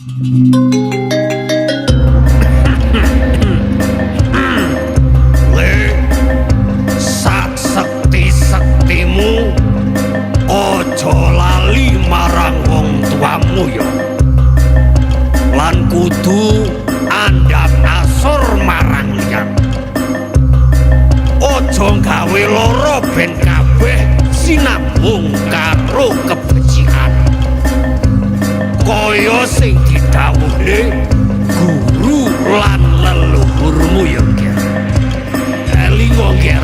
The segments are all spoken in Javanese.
Le sak sekti-sektimu ojo lali marang wong tuamu ya. Lan kudu andhap asor marang liyan. Ojo gawe lara ben kabeh sinambung karo kebencian. Kaya sing didhawuhi guru lan leluhurmu ya, Ger. Elingo, Ger.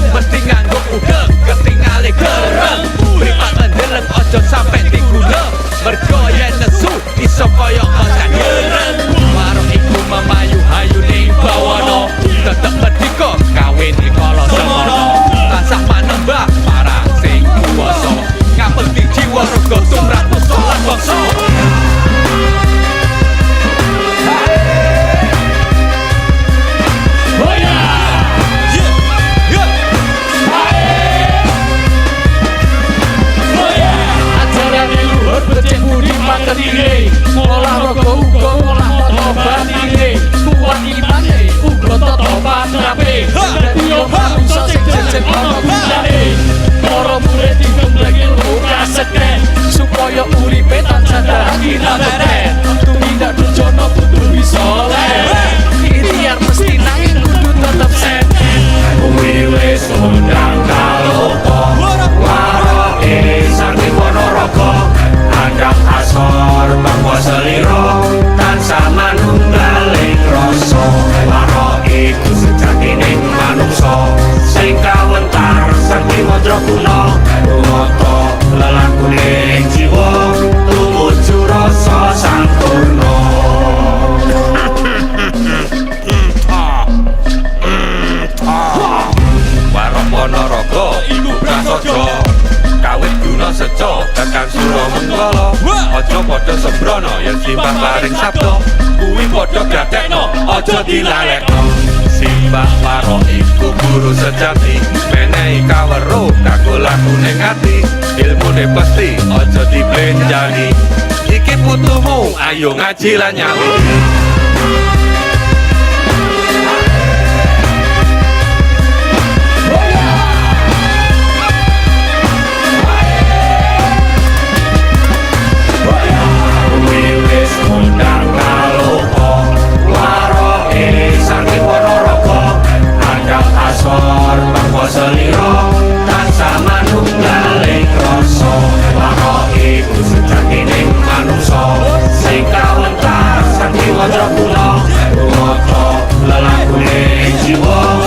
Mesti nganggo udeng, ketingale gereng. Pripat mendeleng ojo sampe digulung. Mergo yen nesu iso kaya oncang gereng. Warung iku memayu hayu ning bawana. Tetep medhika kawin rikala semono. Tansah manembah marang sing kuwasa. Ngapeti jiwa rega tumrap musuh lan bangsa. Ngolah rogo uga ngolah moto bandinge. Kuat imane uga tata patrape. Dadi yo manungsa sing jejen ana gunane. Para murid digembleng ilmu kasete supaya uripe tansah darani nabete. Tumindak durjana kudu bisa lewat. Ikhtiar mesti nanging kudu tetep sete. Kuwi wis undang kalopo. Waroke saking Ponorogo. Andhap asor bahwa seliro tansah manunggaling rasa. Waro iku sejatining manungsa sing kawentar saking mandra kuna. Rumata lelakuning jiwa tumuju rasa sampurna. Waro Ponorogo iku prasaja kawit guna seco tekan sura menggala. Aja padha sembrono yen simbah paring sabda. Kuwi padha gatekno aja dilalekno. Simbah Waro iku guru sejati menehi kaweruh kanggo lakune ati. Ilmune pasti aja diplenjani. Iki putumu ayo ngaji lan nyawiti. Seliro tansah manunggaling rasa. Waro iku sejatining manungsa sing kawentar saking wajah kuna. Rumata lelakuning jiwa